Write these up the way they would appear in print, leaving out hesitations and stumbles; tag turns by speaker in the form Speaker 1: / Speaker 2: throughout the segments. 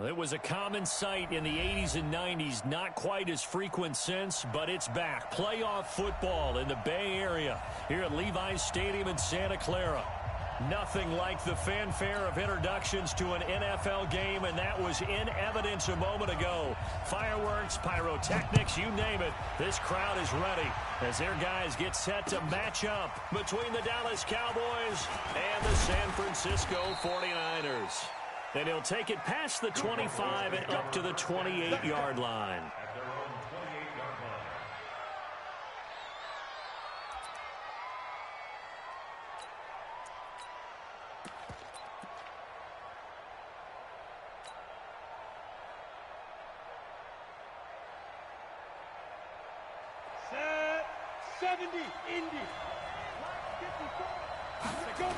Speaker 1: It was a common sight in the 80s and 90s, not quite as frequent since, but it's back. Playoff football in the Bay Area here at Levi's Stadium in Santa Clara. Nothing like the fanfare of introductions to an NFL game, and that was in evidence a moment ago. Fireworks, pyrotechnics, you name it. This crowd is ready as their guys get set to match up between the Dallas Cowboys and the San Francisco 49ers. And he'll take it past the 25 and up to the 28-yard line.
Speaker 2: Set 70, Indy. Go.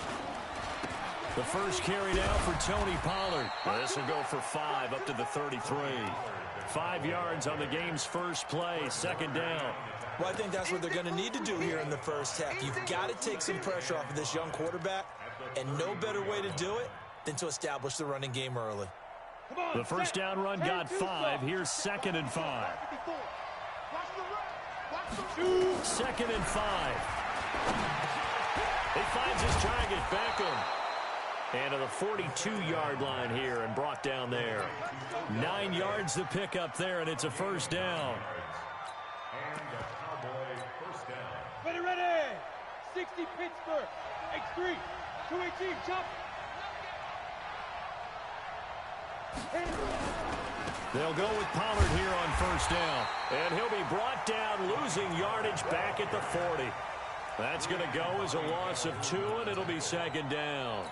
Speaker 1: The first carry now for Tony Pollard. This will go for 5 up to the 33. 5 yards on the game's first play, second down.
Speaker 3: Well, I think that's what they're going to need to do here in the first half. You've got to take some pressure off of this young quarterback, and no better way to do it than to establish the running game early.
Speaker 1: The first down run got 5. Here's 2nd and 5. 2nd and 5. He finds his target, Beckham. And to the 42-yard line here and brought down there. 9 yards to pick up there, and it's a first down.
Speaker 2: Ready. 60 Pittsburgh. X3. 218. Jump.
Speaker 1: They'll go with Pollard here on first down. And he'll be brought down, losing yardage back at the 40. That's going to go as a loss of 2, and it'll be second down.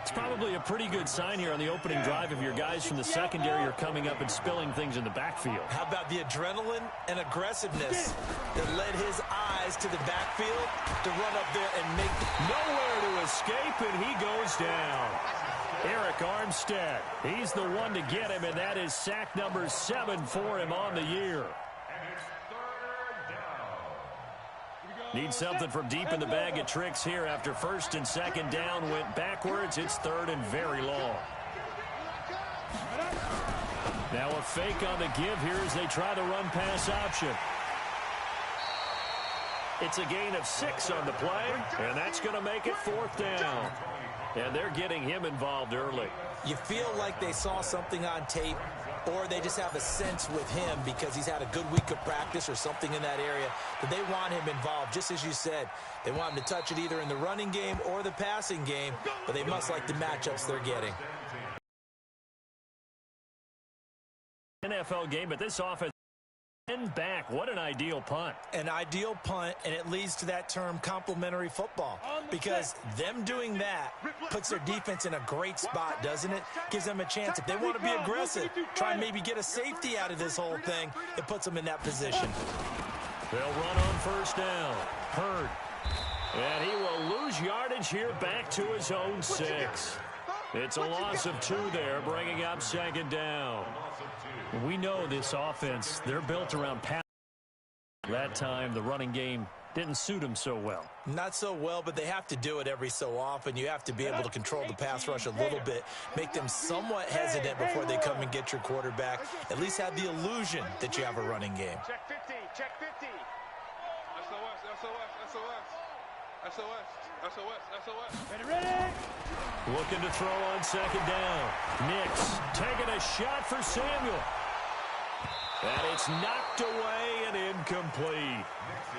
Speaker 1: It's probably a pretty good sign here on the opening drive if your guys from the secondary are coming up and spilling things in the backfield.
Speaker 3: How about the adrenaline and aggressiveness that led his eyes to the backfield to run up there and make
Speaker 1: nowhere to escape, and he goes down. Eric Armstead, he's the one to get him, and that is sack number 7 for him on the year. Need something from deep in the bag of tricks here after first and second down went backwards. It's 3rd and very long. Now a fake on the give here as they try the run-pass option. It's a gain of 6 on the play, and that's going to make it 4th down. And they're getting him involved early.
Speaker 3: You feel like they saw something on tape, or they just have a sense with him because he's had a good week of practice or something in that area that they want him involved. Just as you said, they want him to touch it either in the running game or the passing game, but they must like the matchups they're getting.
Speaker 1: NFL game, but this offense back. What an ideal punt.
Speaker 3: An ideal punt, and it leads to that term complementary football, because them doing that puts their defense in a great spot, doesn't it? Gives them a chance. If they want to be aggressive, try and maybe get a safety out of this whole thing, it puts them in that position.
Speaker 1: They'll run on first down. Hurd. And he will lose yardage here back to his own 6. It's a loss of 2 there, bringing up second down. We know this offense, they're built around pass. That time, the running game didn't suit them so well.
Speaker 3: Not so well, but they have to do it every so often. You have to be able to control the pass rush a little bit, make them somewhat hesitant before they come and get your quarterback. At least have the illusion that you have a running game.
Speaker 2: Check 50. Check 50. SOS. Ready.
Speaker 1: Looking to throw on second down. Nix taking a shot for Samuel. And it's knocked away and incomplete.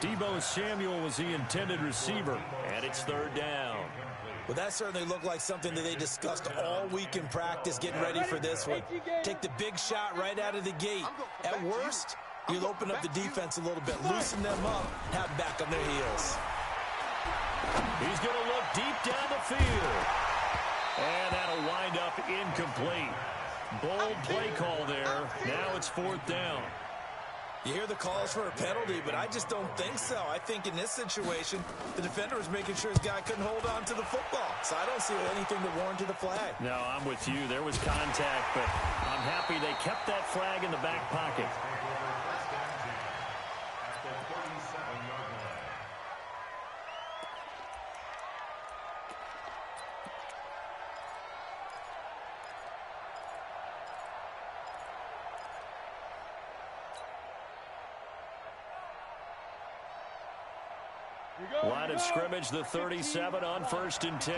Speaker 1: Deebo Samuel was the intended receiver, and it's 3rd down.
Speaker 3: Well, that certainly looked like something that they discussed all week in practice, getting ready for this one. Take the big shot right out of the gate. At worst, you'll open up the defense a little bit, loosen them up, have them back on their heels.
Speaker 1: He's going to look deep down the field. And that'll wind up incomplete. Bold play call there. Now it's 4th down.
Speaker 3: You hear the calls for a penalty, but I just don't think so. I think in this situation, the defender was making sure his guy couldn't hold on to the football. So I don't see anything that warranted a flag.
Speaker 1: No, I'm with you. There was contact, but I'm happy they kept that flag in the back pocket. Line of scrimmage, the 37 on 1st and 10.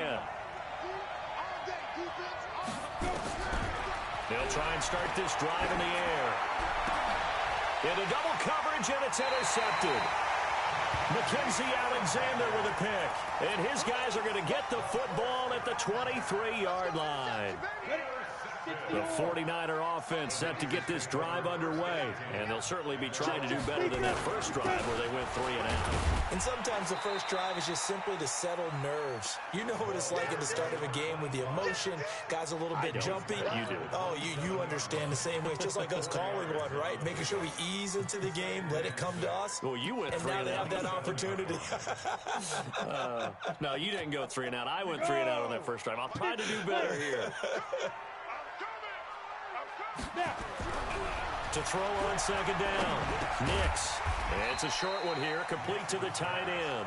Speaker 1: They'll try and start this drive in the air. Into double coverage, and it's intercepted. Mackenzie Alexander with a pick. And his guys are going to get the football at the 23-yard line. The 49er offense set to get this drive underway. And they'll certainly be trying to do better than that first drive where they went 3 and out.
Speaker 3: And sometimes the first drive is just simply to settle nerves. You know what it's like at the start of a game with the emotion. Guys a little bit jumpy.
Speaker 1: You do.
Speaker 3: Oh, you understand the same way. It's just like us calling one, right? Making sure we ease into the game, let it come to us.
Speaker 1: Well, you went 3
Speaker 3: and out. And now
Speaker 1: out.
Speaker 3: they have that opportunity.
Speaker 1: No, you didn't go 3 and out. I went 3 and out on that first drive. I'll try to do better here. To throw on 2nd down. Nix. It's a short one here, complete to the tight end.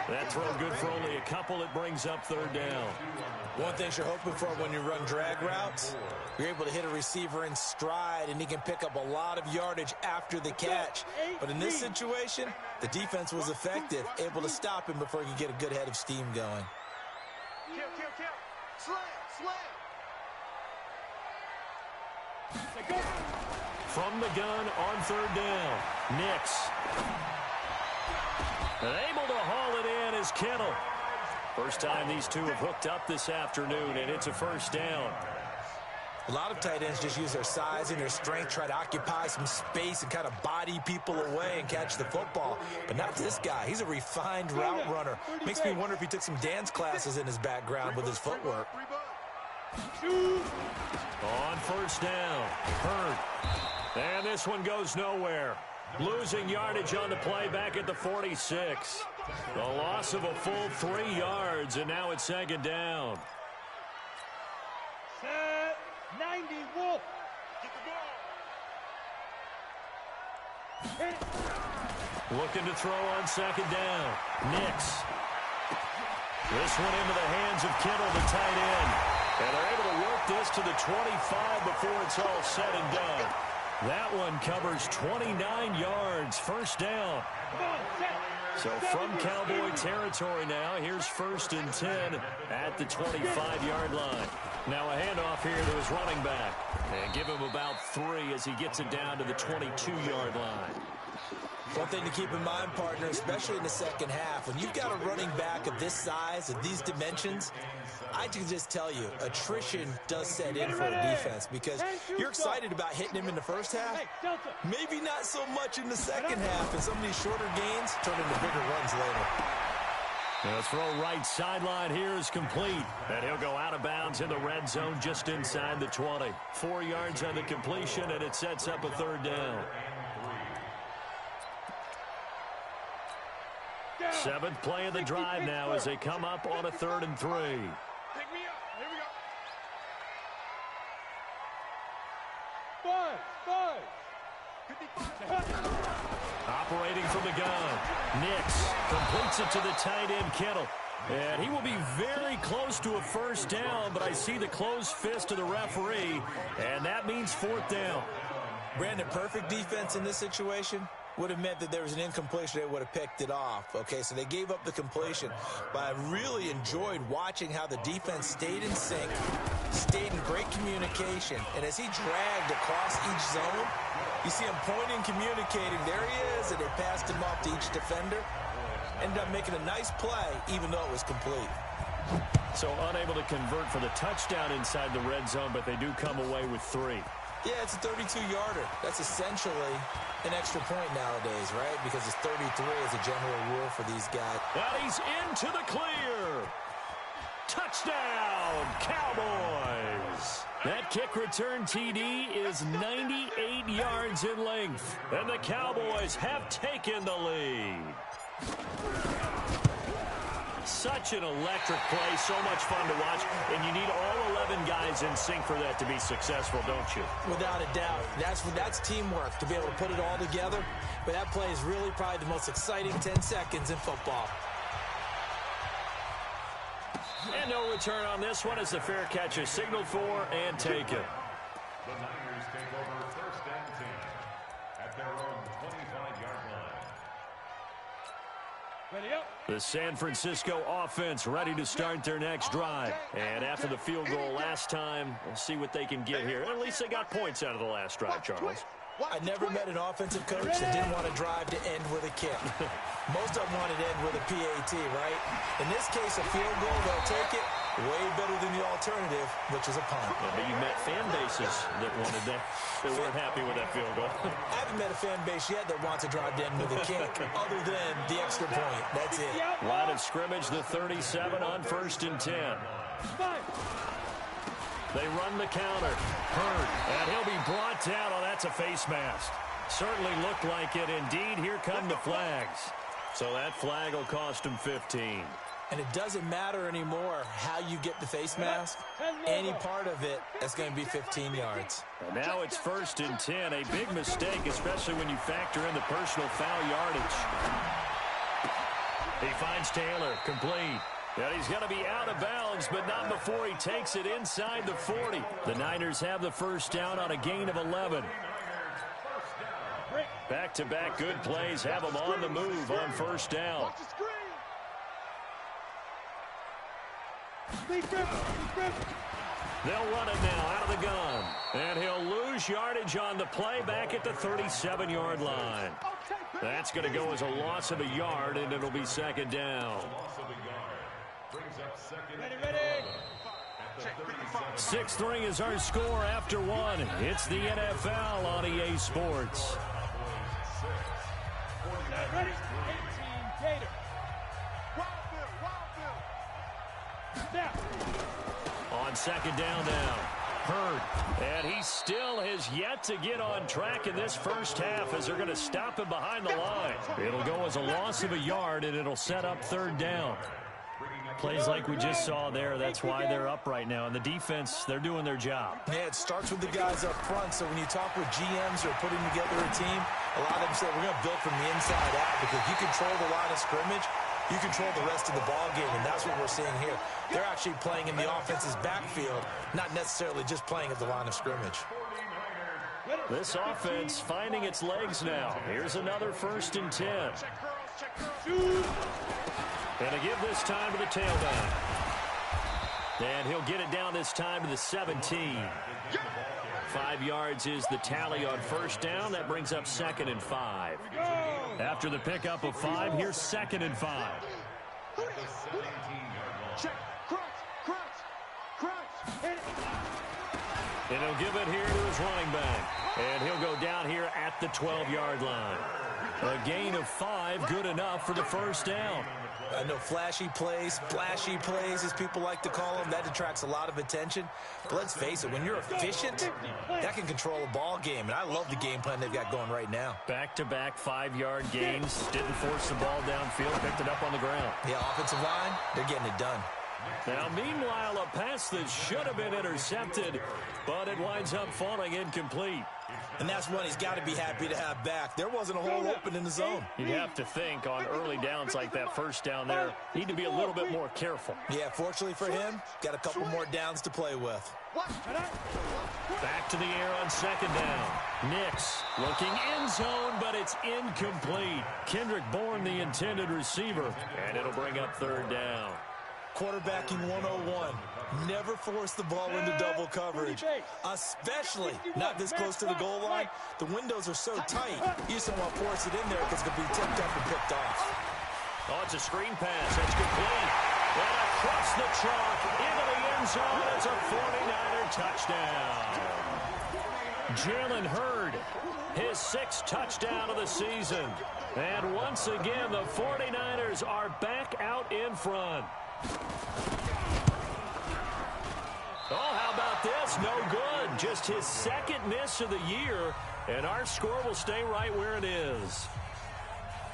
Speaker 1: That throw good for only a couple. It brings up 3rd down.
Speaker 3: One thing you're hoping for when you run drag routes, you're able to hit a receiver in stride, and he can pick up a lot of yardage after the catch. But in this situation, the defense was effective, able to stop him before he could get a good head of steam going.
Speaker 1: From the gun on 3rd down. Nix. And able to haul it in is Kittle. First time these two have hooked up this afternoon, and it's a 1st down.
Speaker 3: A lot of tight ends just use their size and their strength, try to occupy some space and kind of body people away and catch the football. But not this guy. He's a refined route runner. Makes me wonder if he took some dance classes in his background with his footwork.
Speaker 1: On 1st down, Hurd. And this one goes nowhere. Losing yardage on the play back at the 46. The loss of a full 3 yards, and now it's 2nd down.
Speaker 2: Set 90 Wolf.
Speaker 1: Looking to throw on 2nd down. Nix. This one into the hands of Kittle, the tight end. And they're able to work this to the 25 before it's all said and done. That one covers 29 yards, 1st down. So from Cowboy territory now, here's 1st and 10 at the 25-yard line. Now a handoff here to his running back. And give him about 3 as he gets it down to the 22-yard line.
Speaker 3: One thing to keep in mind, partner, especially in the second half, when you've got a running back of this size, of these dimensions, I can just tell you, attrition does set in for a defense because you're excited about hitting him in the first half. Maybe not so much in the second half, and some of these shorter gains turn into bigger runs later.
Speaker 1: The throw right sideline here is complete. And he'll go out of bounds in the red zone just inside the 20. 4 yards on the completion, and it sets up a 3rd down. 7th play of the drive now as they come up on a 3rd and 3.
Speaker 2: Pick me up. Here we go. 5.
Speaker 1: Operating from the gun. Nix completes it to the tight end, Kittle. And he will be very close to a 1st down, but I see the closed fist of the referee, and that means 4th down.
Speaker 3: Brandon, perfect defense in this situation would have meant that there was an incompletion. They would have picked it off. Okay, so they gave up the completion. But I really enjoyed watching how the defense stayed in sync, stayed in great communication. And as he dragged across each zone, you see him pointing, communicating. There he is, and they passed him off to each defender. Ended up making a nice play, even though it was complete.
Speaker 1: So unable to convert for the touchdown inside the red zone, but they do come away with 3.
Speaker 3: Yeah, it's a 32-yarder. That's essentially an extra point nowadays, right? Because it's 33 as a general rule for these guys.
Speaker 1: And he's into the clear. Touchdown, Cowboys. That kick return TD is 98 yards in length. And the Cowboys have taken the lead. Such an electric play, so much fun to watch, and you need all 11 guys in sync for that to be successful, don't you?
Speaker 3: Without a doubt. That's teamwork, to be able to put it all together. But that play is really probably the most exciting 10 seconds in football.
Speaker 1: And no return on this one as the fair catch is signaled for and taken.
Speaker 4: The Niners take over 1st and 10 at their own 25-yard line.
Speaker 2: Ready up.
Speaker 1: The San Francisco offense ready to start their next drive. And after the field goal last time, we'll see what they can get here. At least they got points out of the last drive, Charles.
Speaker 3: I never met an offensive coach that didn't want to drive to end with a kick. Most of them wanted to end with a PAT, right? In this case, a field goal, they'll take it. Way better than the alternative, which is a punt.
Speaker 1: Yeah, but you met fan bases that wanted that. They weren't happy with that field goal.
Speaker 3: I haven't met a fan base yet that wants to drive to end with a kick, other than the extra point. That's it.
Speaker 1: Line of scrimmage, the 37 on 1st and 10. They run the counter. Hurd, and he'll be brought down. Oh, that's a face mask. Certainly looked like it. Indeed, here come the flags. So that flag will cost him 15.
Speaker 3: And it doesn't matter anymore how you get the face mask. Any part of it is going to be 15 yards.
Speaker 1: And now it's 1st and 10. A big mistake, especially when you factor in the personal foul yardage. He finds Taylor, complete. And he's going to be out of bounds, but not before he takes it inside the 40. The Niners have the first down on a gain of 11. Back-to-back good plays have them on the move on 1st down. They'll run it now out of the gun. And he'll lose yardage on the play back at the 37-yard line. That's going to go as a loss of a yard, and it'll be 2nd down. 6-3 is our score after 1. It's the NFL on EA Sports.
Speaker 2: Ready? 18 Gator. Snap.
Speaker 1: On 2nd down now. Hurd. And he still has yet to get on track in this first half as they're going to stop him behind the line. It'll go as a loss of a yard, and it'll set up 3rd down. Plays like we just saw there, that's why they're up right now. And the defense, they're doing their job.
Speaker 3: Yeah, it starts with the guys up front. So when you talk with GMs who are putting together a team, a lot of them say we're going to build from the inside out, because you control the line of scrimmage, you control the rest of the ball game, and that's what we're seeing here. They're actually playing in the offense's backfield, not necessarily just playing at the line of scrimmage.
Speaker 1: This offense finding its legs now. Here's another 1st and 10. And to give this time to the tailback. And he'll get it down this time to the 17. 5 yards is the tally on 1st down. That brings up 2nd and 5. After the pickup of 5, here's 2nd and 5. And he'll give it here to his running back. And he'll go down here at the 12-yard line. A gain of 5, good enough for the 1st down.
Speaker 3: I know flashy plays, splashy plays, as people like to call them, that attracts a lot of attention. But let's face it, when you're efficient, that can control a ball game. And I love the game plan they've got going right now.
Speaker 1: Back-to-back 5-yard gains. Didn't force the ball downfield, picked it up on the ground.
Speaker 3: Yeah, offensive line, they're getting it done.
Speaker 1: Now, meanwhile, a pass that should have been intercepted, but it winds up falling incomplete.
Speaker 3: And that's one he's got to be happy to have back. There wasn't a hole open in the zone.
Speaker 1: You'd have to think on early downs like that 1st down there, need to be a little bit more careful.
Speaker 3: Yeah, fortunately for him, got a couple more downs to play with.
Speaker 1: Back to the air on 2nd down. Nix looking end zone, but it's incomplete. Kendrick Bourne, the intended receiver, and it'll bring up 3rd down.
Speaker 3: Quarterbacking 101. Never force the ball into double coverage, especially not this close to the goal line. The windows are so tight, you just don't want to force it in there because it could be tipped up and picked off.
Speaker 1: Oh, it's a screen pass. That's complete. And across the chalk into the end zone. It's a 49er touchdown. Jalen Hurd, his 6th touchdown of the season. And once again, the 49ers are back out in front. Oh, how about this? No good. Just his 2nd miss of the year, and our score will stay right where it is.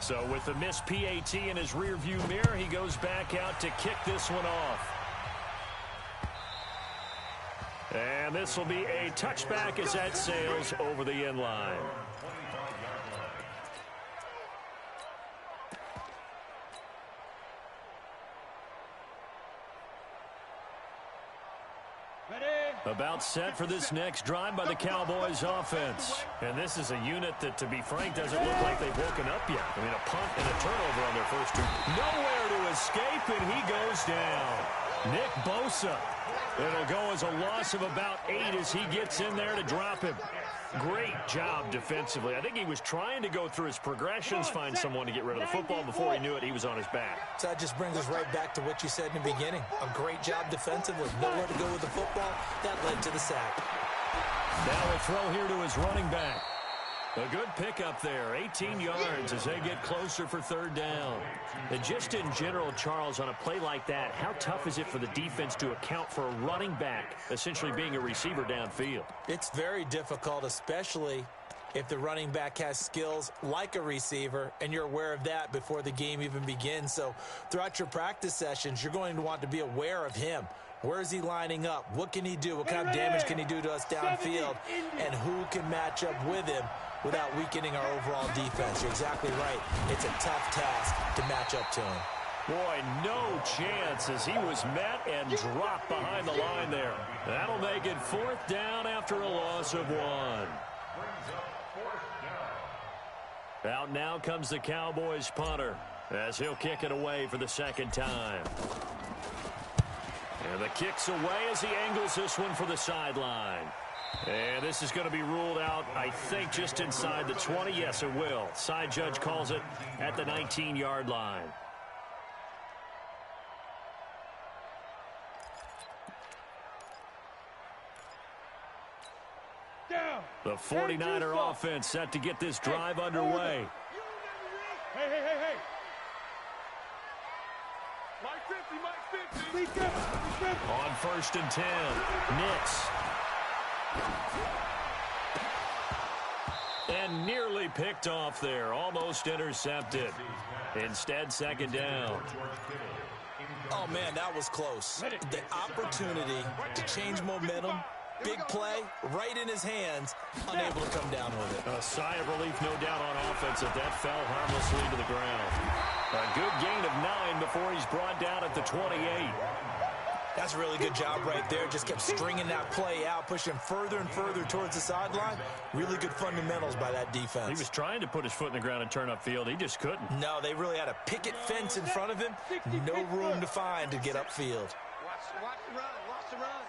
Speaker 1: So with the missed PAT in his rearview mirror, he goes back out to kick this one off. And this will be a touchback as that sails over the end line.
Speaker 2: Ready?
Speaker 1: About set for this next drive by the Cowboys offense. And this is a unit that, to be frank, doesn't look like they've woken up yet. I mean, a punt and a turnover on their first two. Nowhere to escape, and he goes down. Nick Bosa. It'll go as a loss of about 8 as he gets in there to drop him. Great job defensively. I think he was trying to go through his progressions, find someone to get rid of the football. Before he knew it, he was on his back.
Speaker 3: So that just brings us right back to what you said in the beginning. A great job defensively. Nowhere to go with the football. That led to the sack.
Speaker 1: Now a throw here to his running back. A good pickup there, 18 yards as they get closer for third down. And just in general, Charles, on a play like that, how tough is it for the defense to account for a running back essentially being a receiver downfield?
Speaker 3: It's very difficult, especially if the running back has skills like a receiver, and you're aware of that before the game even begins. So throughout your practice sessions, you're going to want to be aware of him. Where is he lining up? What can he do? What kind of damage can he do to us downfield? And who can match up with him without weakening our overall defense? You're exactly right. It's a tough task to match up to him.
Speaker 1: Boy, no chance as he was met and dropped behind the line there. That'll make it fourth down after a loss of 1. Out now comes the Cowboys punter as he'll kick it away for the second time. And the kick's away as he angles this one for the sideline. And this is going to be ruled out, I think, just inside the 20. Yes, it will. Side judge calls it at the 19-yard line.
Speaker 2: Down.
Speaker 1: The 49er offense set to get this drive underway.
Speaker 2: Hey, hey, hey, hey. Mike 50, Mike 50.
Speaker 1: On first and 10, Nix. And nearly picked off there, almost intercepted. Instead, second down.
Speaker 3: Oh, man, that was close. The opportunity to change momentum, big play, right in his hands, unable to come down with it.
Speaker 1: A sigh of relief, no doubt, on offense if that fell harmlessly to the ground. A good gain of 9 before he's brought down at the 28.
Speaker 3: That's a really good job right there. Just kept stringing that play out, pushing further and further towards the sideline. Really good fundamentals by that defense.
Speaker 1: He was trying to put his foot in the ground and turn upfield. He just couldn't.
Speaker 3: No, they really had a picket fence in front of him. No room to find to get upfield.
Speaker 5: Watch the run. Watch the run.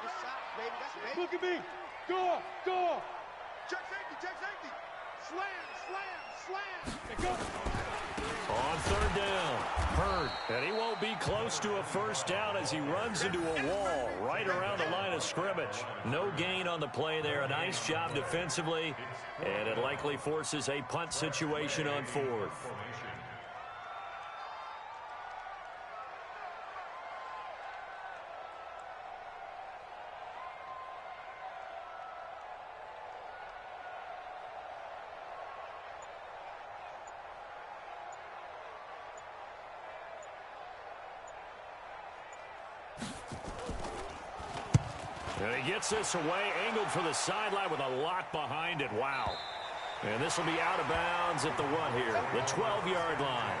Speaker 5: This side, baby. That's baby.
Speaker 2: Look at me. Go, go.
Speaker 5: Check safety. Check safety. Slam, slam, slam.
Speaker 2: Hey, go.
Speaker 1: On third down, Hurd, and he won't be close to a first down as he runs into a wall right around the line of scrimmage. No gain on the play there. A nice job defensively, and it likely forces a punt situation on fourth. And he gets this away, angled for the sideline with a lot behind it. Wow. And this will be out of bounds at the what here? The 12-yard line.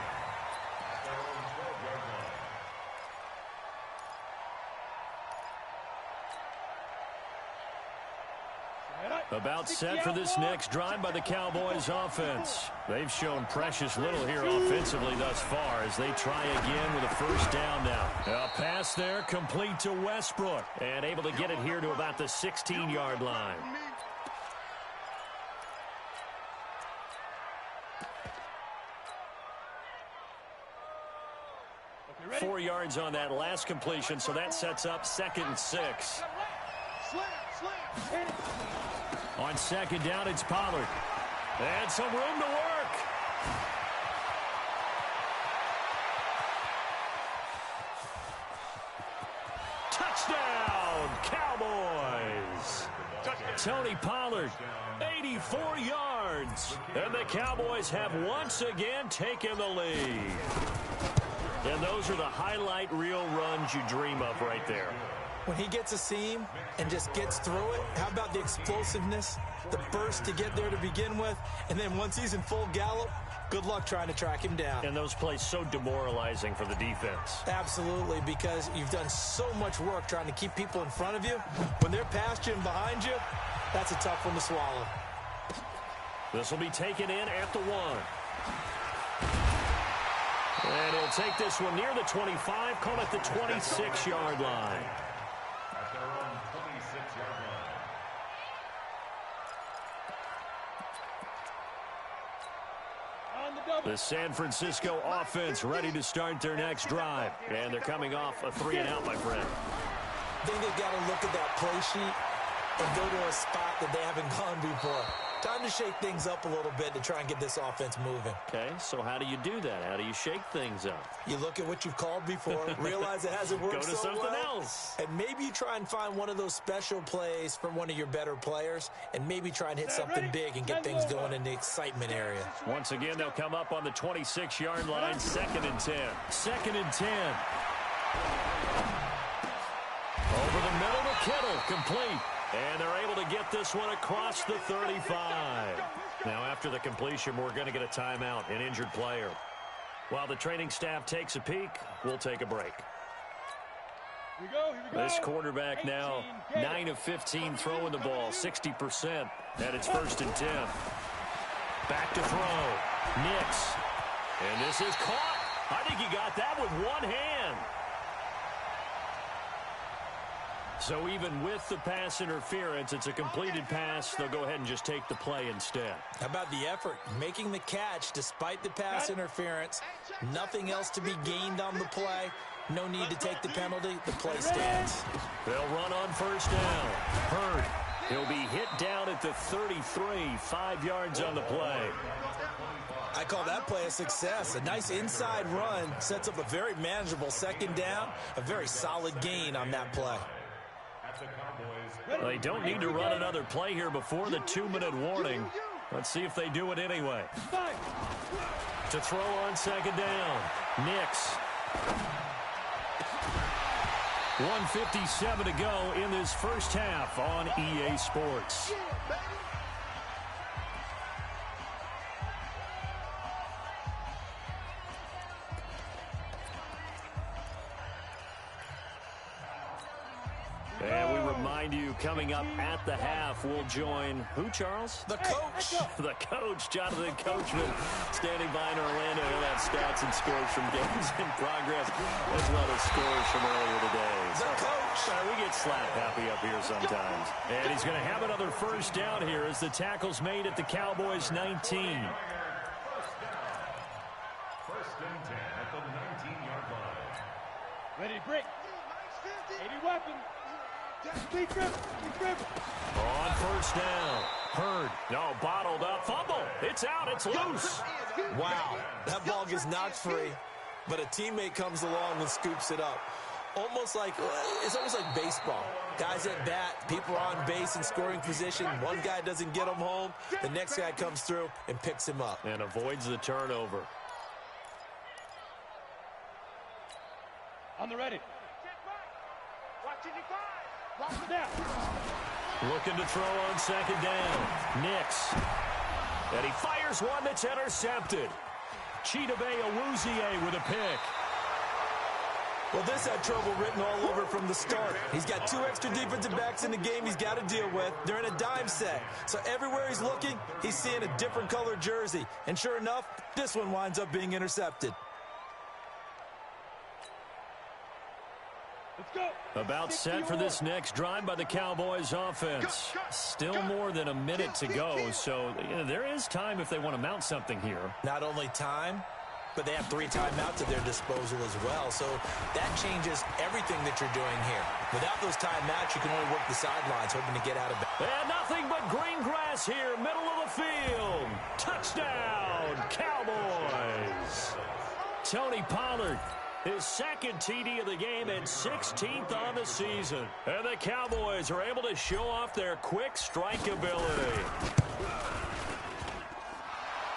Speaker 1: About set for this next drive by the Cowboys offense. They've shown precious little here offensively thus far as they try again with a first down now. A pass there complete to Westbrook and able to get it here to about the 16-yard line.
Speaker 2: Okay,
Speaker 1: 4 yards on that last completion, so that sets up 2nd and 6.
Speaker 5: Slam, slam.
Speaker 1: On second down, it's Pollard. And some room to work. Touchdown, Cowboys. Tony Pollard, 84 yards. And the Cowboys have once again taken the lead. And those are the highlight reel runs you dream of right there.
Speaker 3: When he gets a seam and just gets through it, how about the explosiveness, the burst to get there to begin with, and then once he's in full gallop, Good luck trying to track him down.
Speaker 1: And those plays so demoralizing for the defense.
Speaker 3: Absolutely, because you've done so much work trying to keep people in front of you. When they're past you and behind you, that's a tough one to swallow.
Speaker 1: This will be taken in at the 1. And he'll take this one near the 25, call it the 26-yard line.
Speaker 4: At their own 26-yard line.
Speaker 2: On the double.
Speaker 1: The San Francisco offense ready to start their next drive. And they're coming off a 3-and-out, my friend.
Speaker 3: I think they've got to look at that play sheet and go to a spot that they haven't gone before. Time to shake things up a little bit to try and get this offense moving.
Speaker 1: Okay, so how do you do that? How do you shake things up?
Speaker 3: You look at what you've called before, realize it hasn't worked
Speaker 1: Go to
Speaker 3: so
Speaker 1: something
Speaker 3: well,
Speaker 1: else.
Speaker 3: and maybe you try and find one of those special plays from one of your better players, and maybe try and hit something big and get things going in the excitement area.
Speaker 1: Once again, they'll come up on the 26-yard line, 2nd and 10. 2nd and 10. Over the middle to Kittle, complete. And they're able to get this one across the 35. Now, after the completion, we're going to get a timeout, an injured player. While the training staff takes a peek, we'll take a break.
Speaker 2: Here we go.
Speaker 1: This quarterback now 9 of 15 throwing the ball, 60%. And it's 1st and 10. Back to throw. Nix. And this is caught. I think he got that with one hand. So even with the pass interference, it's a completed pass. They'll go ahead and just take the play instead.
Speaker 3: How about the effort? Making the catch despite the pass interference. Nothing else to be gained on the play. No need to take the penalty. The play stands.
Speaker 1: They'll run on 1st down. Hurd. He'll be hit down at the 33, 5 yards on the play.
Speaker 3: I call that play a success. A nice inside run sets up a very manageable 2nd down. A very solid gain on that play.
Speaker 1: They don't need to run another play here before the 2-minute warning. Let's see if they do it anyway. To throw on 2nd down. Nix. 1:57 to go in this first half on EA Sports. And we remind you, coming up at the half, we'll join who, Charles?
Speaker 3: The coach.
Speaker 1: The coach, Jonathan Coachman, standing by in Orlando. He'll have stats and scores from games in progress, as well as scores from earlier today.
Speaker 3: The coach.
Speaker 1: We get slap happy up here sometimes. And he's going to have another 1st down here as the tackle's made at the Cowboys 19.
Speaker 4: 1st and 10 at the 19-yard line.
Speaker 2: Ready to break. 80 weapon. Speed grip.
Speaker 1: On 1st down. Hurd. No, bottled up. Fumble. It's out. It's loose.
Speaker 3: Wow. That ball gets knocked free, but a teammate comes along and scoops it up. It's almost like baseball. Guys at bat, people are on base in scoring position. One guy doesn't get him home. The next guy comes through and picks him up.
Speaker 1: And avoids the turnover.
Speaker 2: On the ready.
Speaker 1: Looking to throw on 2nd down. Nix. And he fires one that's intercepted. Chidobe Awuzie with a pick.
Speaker 3: Well, this had trouble written all over from the start. He's got 2 extra defensive backs in the game he's got to deal with. They're in a dime set. So everywhere he's looking, he's seeing a different colored jersey. And sure enough, this one winds up being intercepted.
Speaker 2: Let's go.
Speaker 1: About set for this next drive by the Cowboys offense. Still more than a minute to go, so there is time if they want to mount something here.
Speaker 3: Not only time, but they have 3 timeouts at their disposal as well. So that changes everything that you're doing here. Without those timeouts, you can only work the sidelines, hoping to get out of it.
Speaker 1: And nothing but green grass here, middle of the field. Touchdown, Cowboys. Tony Pollard, his 2nd TD of the game and 16th on the season. And the Cowboys are able to show off their quick strike ability.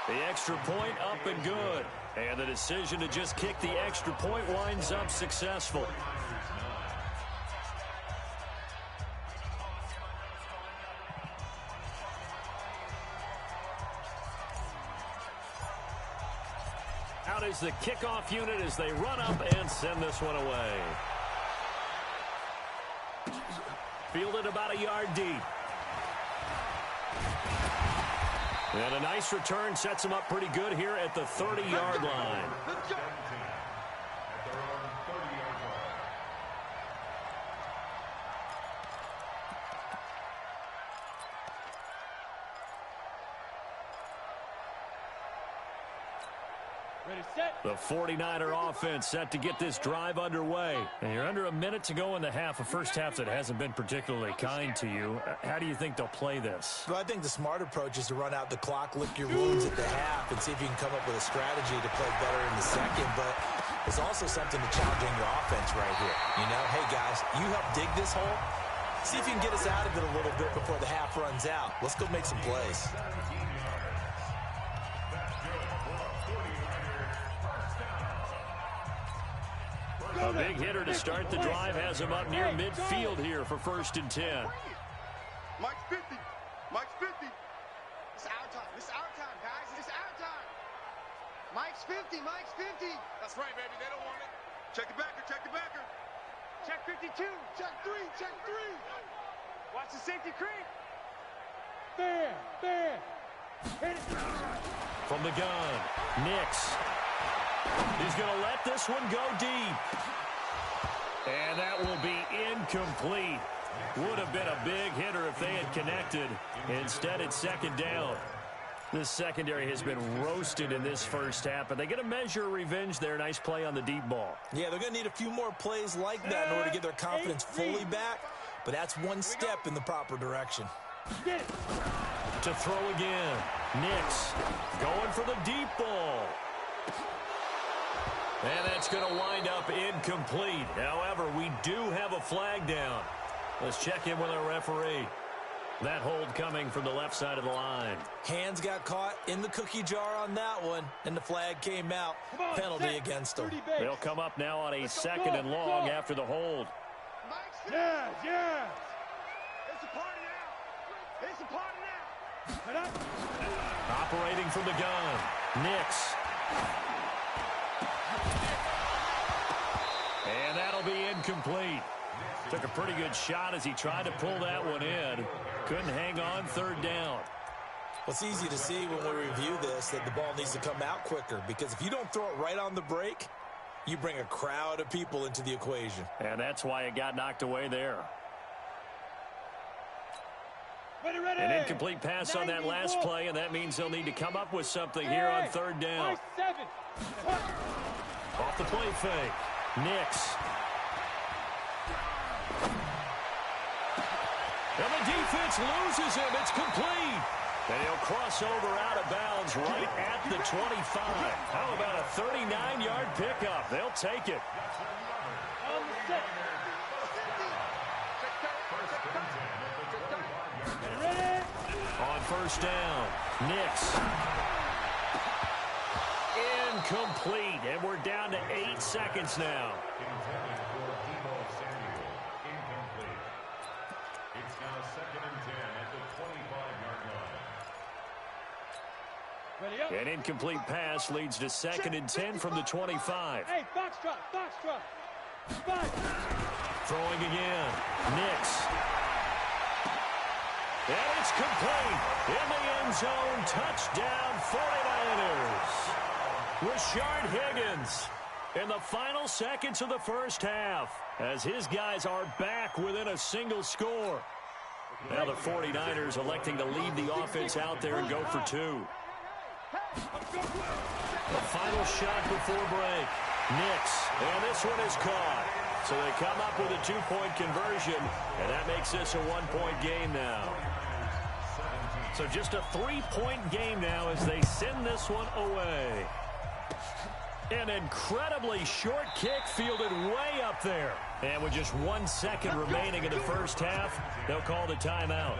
Speaker 1: The extra point up and good. And the decision to just kick the extra point winds up successful. Out is the kickoff unit as they run up and send this one away. Fielded about a yard deep. And a nice return sets him up pretty good here at the 30-yard line. The 49er offense set to get this drive underway. And you're under a minute to go in the half, a first half that hasn't been particularly kind to you. How do you think they'll play this?
Speaker 3: Well, I think the smart approach is to run out the clock, lick your wounds at the half, and see if you can come up with a strategy to play better in the second. But there's also something to challenging your offense right here. You know, hey, guys, you help dig this hole. See if you can get us out of it a little bit before the half runs out. Let's go make some plays.
Speaker 1: A big hitter to start the drive has him up near midfield here for 1st and 10.
Speaker 5: Mike's 50. Mike's 50.
Speaker 6: It's our time. It's our time, guys. It's our time. Mike's 50. Mike's 50.
Speaker 5: That's right, baby. They don't want it. Check the backer. Check the backer.
Speaker 6: Check 52. Check 3. Check 3. Watch the safety creep.
Speaker 2: Fair. Fair. Hit it.
Speaker 1: From the gun, Nix. He's going to let this one go deep. And that will be incomplete. Would have been a big hitter if they had connected. Instead, it's 2nd down. This secondary has been roasted in this first half, but they get a measure of revenge there. Nice play on the deep ball.
Speaker 3: Yeah, they're going to need a few more plays like that in order to get their confidence fully back. But that's one step in the proper direction.
Speaker 1: To throw again. Nix going for the deep ball. And that's going to wind up incomplete. However, we do have a flag down. Let's check in with our referee. That hold coming from the left side of the line.
Speaker 3: Hands got caught in the cookie jar on that one, and the flag came out. Penalty against them.
Speaker 1: They'll come up now on a 2nd and long after the hold.
Speaker 2: Yes, yes.
Speaker 6: It's a party now. It's a party now.
Speaker 1: Operating from the gun. Nix. And that'll be incomplete. Took a pretty good shot as he tried to pull that one in. Couldn't hang on 3rd down.
Speaker 3: Well, it's easy to see when we review this that the ball needs to come out quicker, because if you don't throw it right on the break, you bring a crowd of people into the equation.
Speaker 1: And that's why it got knocked away there.
Speaker 2: Ready, ready.
Speaker 1: An incomplete pass on that last play, and that means they'll need to come up with something here on 3rd down. Off the play fake. Nix. And the defense loses him. It's complete. And he'll cross over out of bounds right at the 25. How about a 39-yard pickup? They'll take it. On 1st down, Nix. Incomplete, and we're down to 8 seconds now.
Speaker 4: It's now 2nd and 10 at the 25-yard line.
Speaker 1: An incomplete pass leads to 2nd and 10 from the 25.
Speaker 2: Hey, box truck, box truck. Box.
Speaker 1: Throwing again. Nix. And it's complete. In the end zone. Touchdown 49ers. Rashard Higgins in the final seconds of the first half as his guys are back within a single score. Now the 49ers electing to lead the offense out there and go for 2. The final shot before break. Nix. And this one is caught. So they come up with a 2-point conversion, and that makes this a 1-point game now. So just a 3-point game now as they send this one away. An incredibly short kick fielded way up there. And with just 1 second remaining in the first half, they'll call the timeout.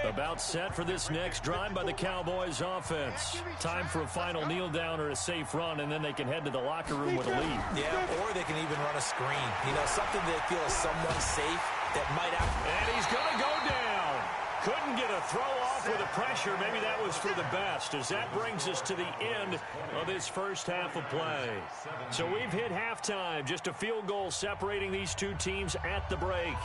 Speaker 1: About set for this next drive by the Cowboys offense. Time for a final kneel down or a safe run, and then they can head to the locker room with a lead.
Speaker 3: Yeah, or they can even run a screen. You know, something they feel is somewhat safe that might have...
Speaker 1: And he's going to go down. Couldn't get a throw off with the pressure. Maybe that was for the best, as that brings us to the end of this first half of play. So we've hit halftime. Just a field goal separating these two teams at the break.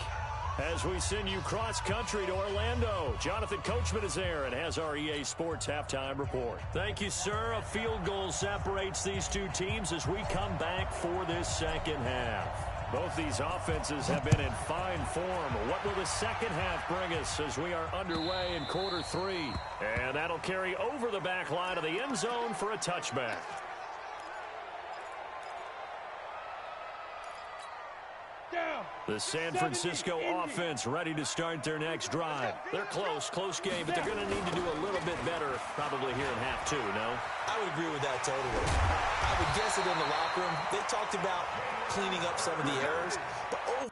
Speaker 1: As we send you cross-country to Orlando, Jonathan Coachman is there and has our EA Sports Halftime Report. Thank you, sir. A field goal separates these two teams as we come back for this second half. Both these offenses have been in fine form. What will the second half bring us as we are underway in quarter three? And that'll carry over the back line of the end zone for a touchback. The San Francisco offense ready to start their next drive. They're close game, but they're going to need to do a little bit better probably here in half two, no?
Speaker 3: I would agree with that totally. I would guess it in the locker room. They talked about cleaning up some of the errors, but overall,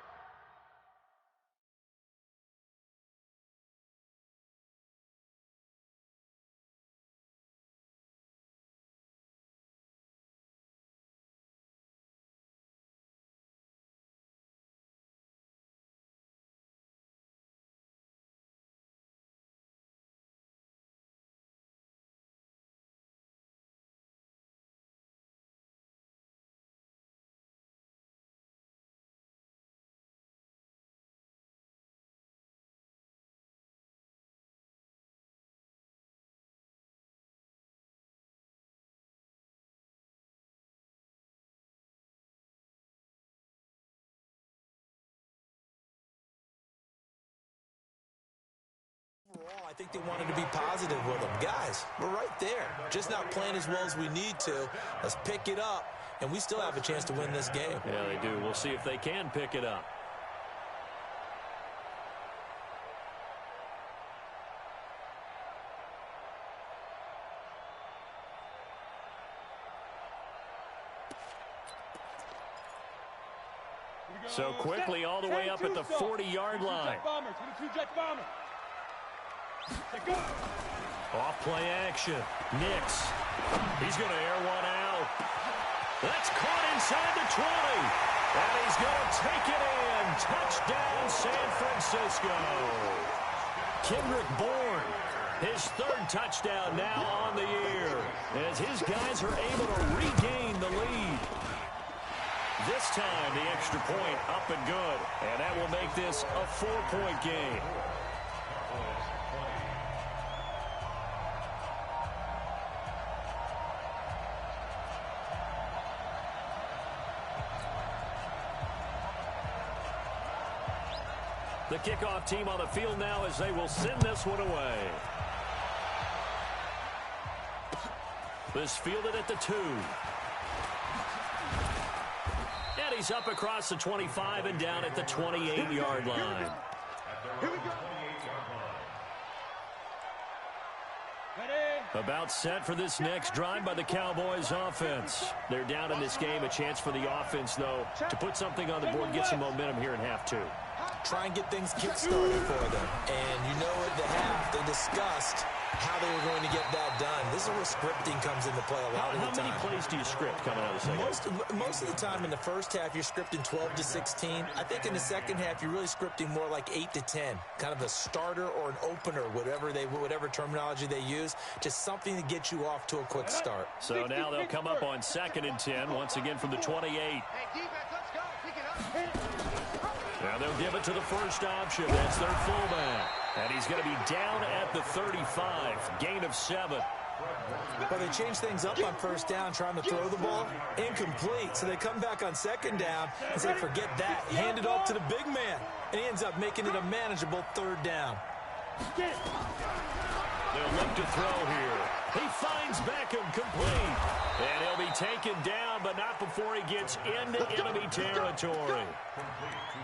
Speaker 3: I think they wanted to be positive with them. Guys, we're right there. Just not playing as well as we need to. Let's pick it up, and we still have a chance to win this game.
Speaker 1: Yeah, they do. We'll see if they can pick it up. So quickly all the way up at the 40-yard line. Off play action. Nix. He's going to air one out. That's caught inside the 20. And he's going to take it in. Touchdown, San Francisco. Kendrick Bourne, his third touchdown now on the year, as his guys are able to regain the lead. This time, the extra point up and good. And that will make this a 4-point game. The kickoff team on the field now as they will send this one away. This fielded at the 2. And he's up across the 25 and down at the 28-yard line.
Speaker 5: Here we go.
Speaker 1: About set for this next drive by the Cowboys offense. They're down in this game. A chance for the offense, though, to put something on the board, get some momentum here in half two.
Speaker 3: Try and get things kick-started for them. And you know at the half, they discussed how they were going to get that done. This is where scripting comes into play a lot of the time.
Speaker 1: How many plays do you script coming out of the second?
Speaker 3: Most of the time in the first half, you're scripting 12 to 16. I think in the second half, you're really scripting more like 8 to 10. Kind of a starter or an opener, whatever terminology they use. Just something to get you off to a quick start.
Speaker 1: So now they'll come up on 2nd and 10, once again from the 28.
Speaker 6: Hey, defense, let's go. Pick it up.
Speaker 1: Now they'll give it to the first option. That's their fullback. And he's going to be down at the 35. Gain of 7.
Speaker 3: But they change things up on first down, trying to throw the ball. Incomplete. So they come back on 2nd down and say, forget that. Hand it off to the big man. And he ends up making it a manageable 3rd down.
Speaker 1: They'll look to throw here. He finds Beckham complete. And he'll be taken down, but not before he gets into enemy territory.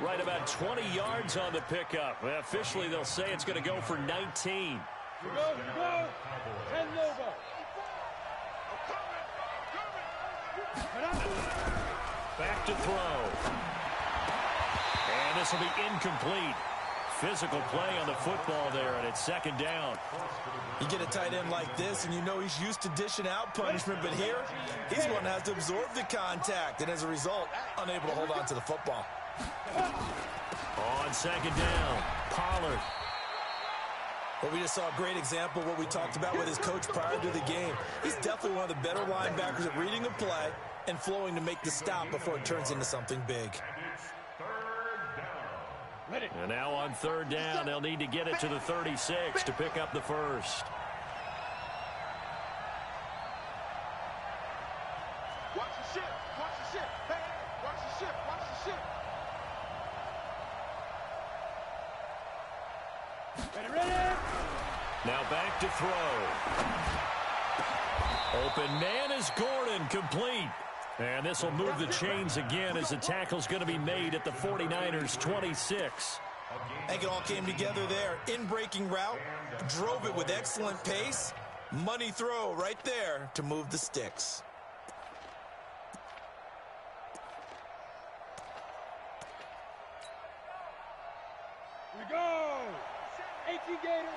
Speaker 1: Right about 20 yards on the pickup. Well, officially, they'll say it's going to go for 19. Back to throw. And this will be incomplete. Physical play on the football there, and it's 2nd down.
Speaker 3: You get a tight end like this, and you know he's used to dishing out punishment, but here, he's one that has to absorb the contact, and as a result, unable to hold on to the football.
Speaker 1: On second down, Pollard.
Speaker 3: Well, we just saw a great example of what we talked about with his coach prior to the game. He's definitely one of the better linebackers at reading a play and flowing to make the stop before it turns into something big.
Speaker 1: And now on third down, they'll need to get it to the 36 to pick up the first.
Speaker 5: Watch the ship. Watch the ship. Hey, watch the ship. Watch the ship.
Speaker 2: Ready, ready.
Speaker 1: Now back to throw. Open man is Gordon, complete. And this will move the chains again as the tackle's going to be made at the 49ers 26.
Speaker 3: I think it all came together there. In-breaking route, drove it with excellent pace. Money throw right there to move the sticks.
Speaker 2: Here we go. 18 Gator.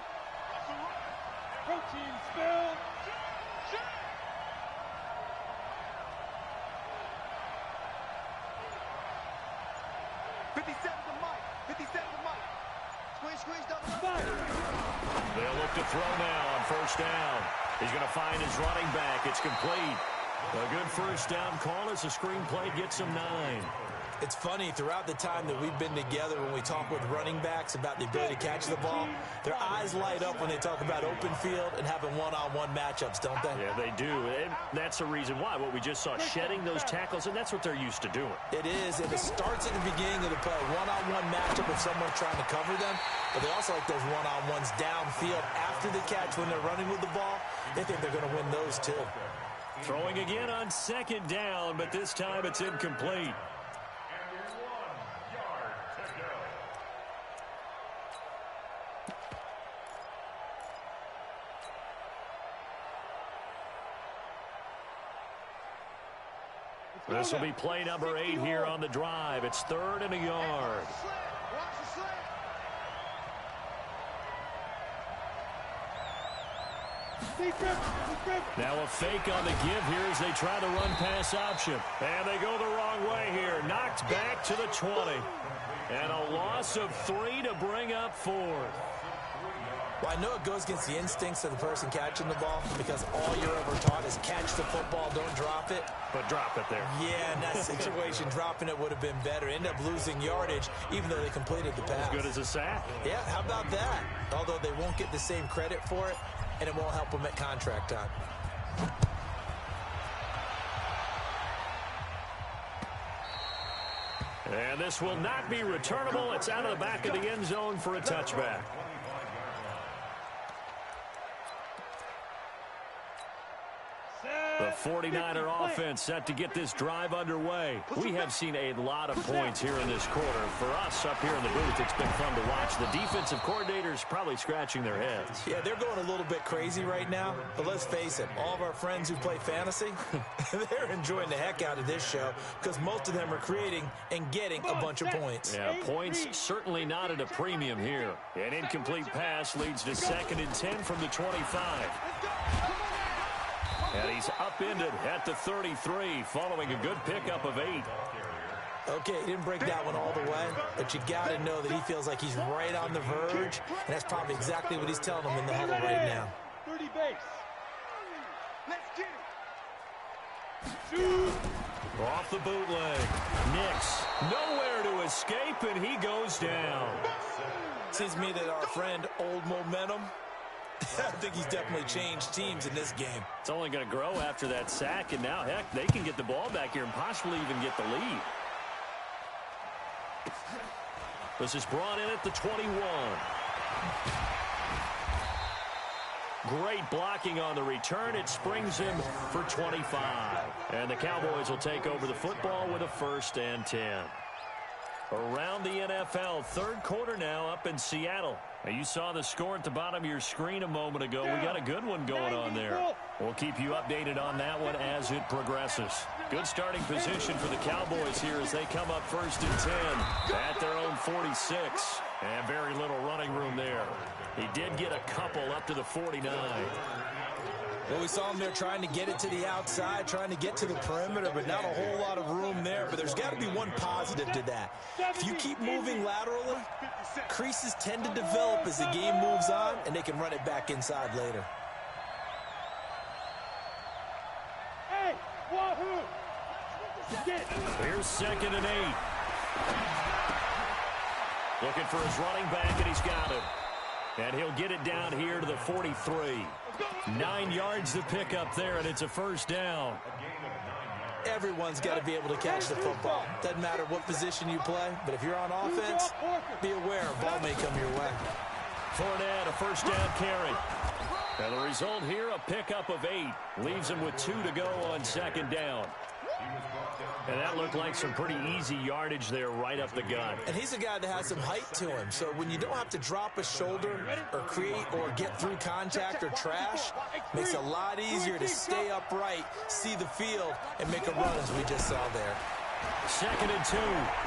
Speaker 2: Protein spill.
Speaker 6: 57 to Mike. 57 to Mike. Squeeze, double.
Speaker 1: They'll look to throw now on first down. He's going to find his running back. It's complete. A good first down call as the screenplay gets him 9.
Speaker 3: It's funny, throughout the time that we've been together, when we talk with running backs about the ability to catch the ball, their eyes light up when they talk about open field and having one-on-one matchups, don't they?
Speaker 1: Yeah, they do. And that's the reason why. What we just saw, shedding those tackles, and that's what they're used to doing.
Speaker 3: It is, and it starts at the beginning of the play. One-on-one matchup if someone's trying to cover them, but they also like those one-on-ones downfield after the catch when they're running with the ball. They think they're going to win those too.
Speaker 1: Throwing again on second down, but this time it's incomplete. This will be play number 8 here on the drive. It's 3rd and a yard.
Speaker 6: Watch the slant.
Speaker 1: Now a fake on the give here as they try the run-pass option. And they go the wrong way here. Knocked back to the 20. And a loss of 3 to bring up 4th.
Speaker 3: Well, I know it goes against the instincts of the person catching the ball because all you're ever taught is catch the football, don't drop it.
Speaker 1: But drop it there.
Speaker 3: Yeah, in that situation, dropping it would have been better. End up losing yardage, even though they completed the pass.
Speaker 1: As good as a sack.
Speaker 3: Yeah, how about that? Although they won't get the same credit for it, and it won't help them at contract time.
Speaker 1: And this will not be returnable. It's out of the back of the end zone for a touchback. The 49er offense set to get this drive underway. We have seen a lot of points here in this quarter. For us up here in the booth, it's been fun to watch. The defensive coordinators probably scratching their heads.
Speaker 3: Yeah, they're going a little bit crazy right now. But let's face it, all of our friends who play fantasy, they're enjoying the heck out of this show because most of them are creating and getting a bunch of points.
Speaker 1: Yeah, points certainly not at a premium here. An incomplete pass leads to 2nd and 10 from the 25. And he's upended at the 33 following a good pickup of 8.
Speaker 3: Okay, he didn't break that one all the way, but you got to know that he feels like he's right on the verge, and that's probably exactly what he's telling them in the huddle right now.
Speaker 2: 30 base.
Speaker 6: Let's get
Speaker 2: Shoot.
Speaker 1: Off the bootleg. Nix nowhere to escape, and he goes down.
Speaker 3: Seems to me that our friend Old Momentum, I think he's definitely changed teams in this game.
Speaker 1: It's only going to grow after that sack, and now, heck, they can get the ball back here and possibly even get the lead. This is brought in at the 21. Great blocking on the return. It springs him for 25. And the Cowboys will take over the football with a 1st and 10. Around the NFL, 3rd quarter now up in Seattle. Now, you saw the score at the bottom of your screen a moment ago. We got a good one going on there. We'll keep you updated on that one as it progresses. Good starting position for the Cowboys here as they come up 1st and 10 at their own 46. And very little running room there. He did get a couple up to the 49.
Speaker 3: Well, we saw him there trying to get it to the outside, trying to get to the perimeter, but not a whole lot of room there. But there's got to be one positive to that. If you keep moving laterally, creases tend to develop as the game moves on, and they can run it back inside later.
Speaker 2: Hey, wahoo!
Speaker 1: Here's 2nd and 8. Looking for his running back, and he's got him. And he'll get it down here to the 43. 9 yards to pick up there, and it's a first down.
Speaker 3: Everyone's got to be able to catch the football. Doesn't matter what position you play, but if you're on offense, be aware a ball may come your way.
Speaker 1: Fournette, a first down carry. And the result here, a pickup of 8. Leaves him with 2 to go on 2nd down. And that looked like some pretty easy yardage there right up the gut.
Speaker 3: And he's a guy that has some height to him. So when you don't have to drop a shoulder or create or get through contact or trash, makes it a lot easier to stay upright, see the field, and make a run as we just saw there.
Speaker 1: 2nd and 2.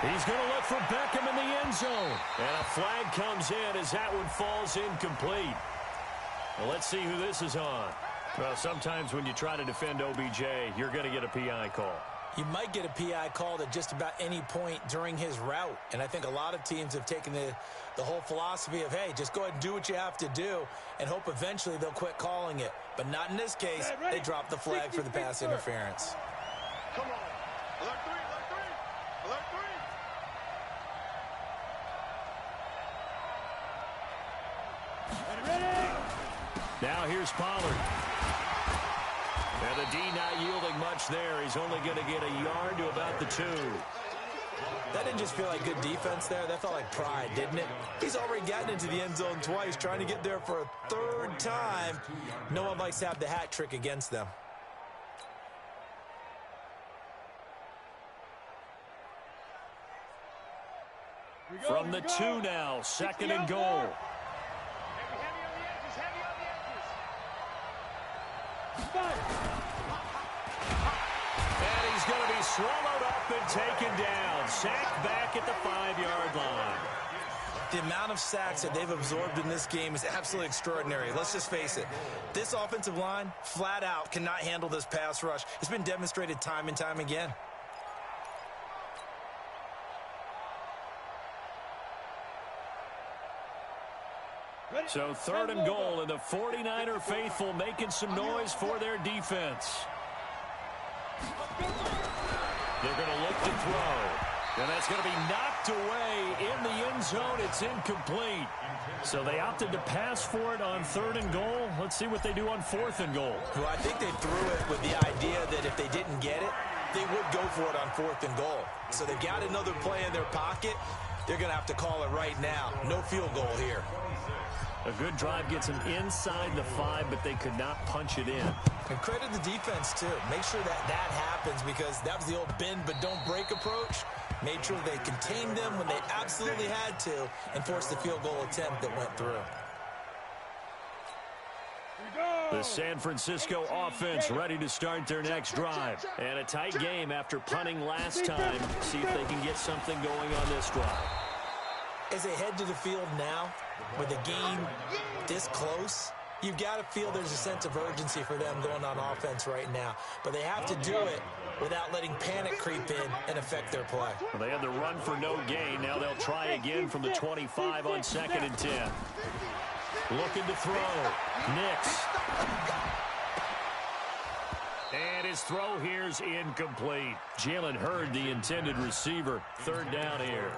Speaker 1: He's going to look for Beckham in the end zone. And a flag comes in as that one falls incomplete. Well, let's see who this is on. Well, sometimes when you try to defend OBJ, you're going to get a PI call.
Speaker 3: You might get a PI called at just about any point during his route. And I think a lot of teams have taken the whole philosophy of, hey, just go ahead and do what you have to do and hope eventually they'll quit calling it. But not in this case. They dropped the flag for the pass interference.
Speaker 5: Come on. Alert 3, alert 3. Alert 3.
Speaker 2: Ready?
Speaker 1: Now here's Pollard. And the D not yielding much there. He's only going to get a yard to about the 2.
Speaker 3: That didn't just feel like good defense there. That felt like pride, didn't it? He's already gotten into the end zone twice, trying to get there for a 3rd time. No one likes to have the hat trick against them.
Speaker 1: From the 2 now, 2nd and goal. And he's going to be swallowed up and taken down. Sacked back at the 5-yard line.
Speaker 3: The amount of sacks that they've absorbed in this game is absolutely extraordinary. Let's just face it. This offensive line, flat out, cannot handle this pass rush. It's been demonstrated time and time again.
Speaker 1: So 3rd and goal, and the 49er faithful making some noise for their defense. They're going to look to throw. And that's going to be knocked away in the end zone. It's incomplete. So they opted to pass for it on 3rd and goal. Let's see what they do on 4th and goal.
Speaker 3: Well, I think they threw it with the idea that if they didn't get it, they would go for it on 4th and goal. So they've got another play in their pocket. They're going to have to call it right now. No field goal here.
Speaker 1: A good drive gets them inside the 5, but they could not punch it in.
Speaker 3: And credit the defense, too. Make sure that happens, because that was the old bend but don't break approach. Made sure they contained them when they absolutely had to and forced the field goal attempt that went through.
Speaker 1: The San Francisco offense ready to start their next drive. And a tight game after punting last time. See if they can get something going on this drive.
Speaker 3: As they head to the field now, with the game this close, you've got to feel there's a sense of urgency for them going on offense right now. But they have to do it without letting panic creep in and affect their play.
Speaker 1: Well, they had the run for no gain. Now they'll try again from the 25 on 2nd and 10. Looking to throw. Nix. And his throw here's incomplete. Jalen Hurd, the intended receiver. 3rd down here.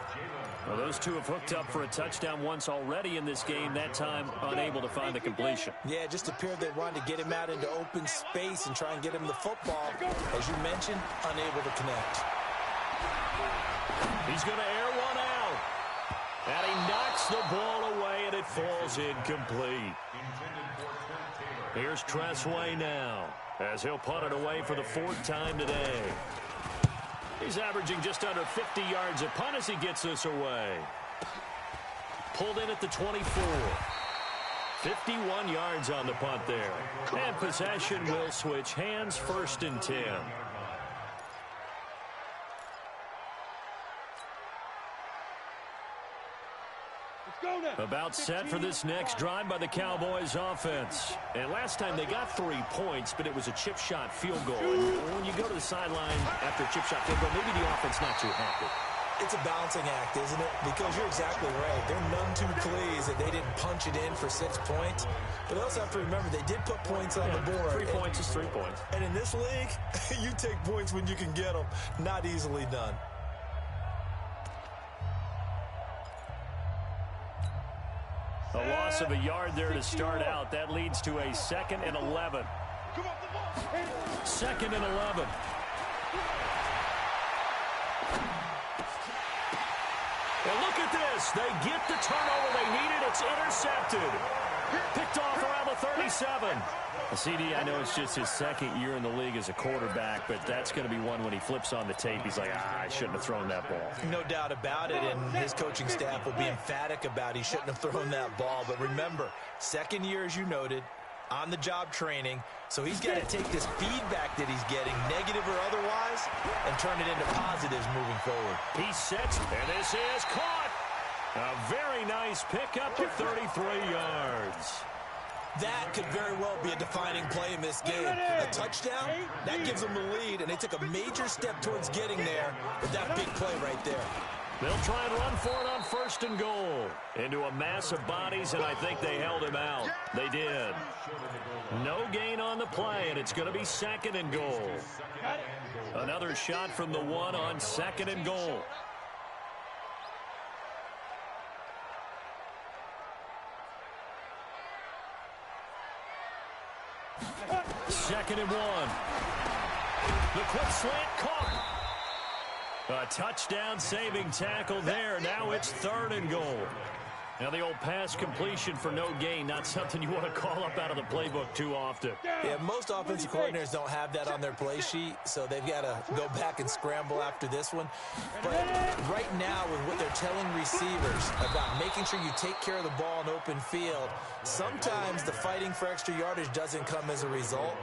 Speaker 1: Well, those two have hooked up for a touchdown once already in this game, that time unable to find the completion.
Speaker 3: Yeah, it just appeared they wanted to get him out into open space and try and get him the football. As you mentioned, unable to connect.
Speaker 1: He's going to air one out. And he knocks the ball away, and it falls incomplete. Here's Tressway now, as he'll punt it away for the 4th time today. He's averaging just under 50 yards a punt as he gets this away. Pulled in at the 24. 51 yards on the punt there. And possession will switch hands, 1st and 10.
Speaker 2: go now.
Speaker 1: About set for this next drive by the Cowboys offense. And last time they got 3 points, but it was a chip shot field goal. And when you go to the sideline after a chip shot field goal, maybe the offense not too happy.
Speaker 3: It's a balancing act, isn't it? Because you're exactly right. They're none too pleased that they didn't punch it in for 6 points. But they also have to remember they did put points on the board.
Speaker 1: 3 points is 3 points.
Speaker 3: And in this league, you take points when you can get them. Not easily done.
Speaker 1: A loss of a yard there to start out. That leads to a 2nd and 11. 2nd and 11. And look at this. They get the turnover they needed. It's intercepted. Picked off around the 37. CD, I know it's just his 2nd year in the league as a quarterback, but that's going to be one when he flips on the tape. He's like, I shouldn't have thrown that ball.
Speaker 3: No doubt about it, and his coaching staff will be emphatic about he shouldn't have thrown that ball. But remember, 2nd year, as you noted, on-the-job training, so he's got to take this feedback that he's getting, negative or otherwise, and turn it into positives moving forward.
Speaker 1: He sets, and this is caught. A very nice pickup of 33 yards.
Speaker 3: That could very well be a defining play in this game. A touchdown, that gives them the lead, and they took a major step towards getting there with that big play right there.
Speaker 1: They'll try and run for it on 1st and goal. Into a mass of bodies, and I think they held him out. They did. No gain on the play, and it's going to be 2nd and goal. Another shot from the 1 on 2nd and goal. Second and 1. The quick slant caught. A touchdown saving tackle there. Now it's 3rd and goal. Now the old pass completion for no gain, not something you want to call up out of the playbook too often.
Speaker 3: Yeah, most offensive coordinators don't have that on their play sheet, so they've got to go back and scramble after this one. But right now, with what they're telling receivers about making sure you take care of the ball in open field, sometimes the fighting for extra yardage doesn't come as a result.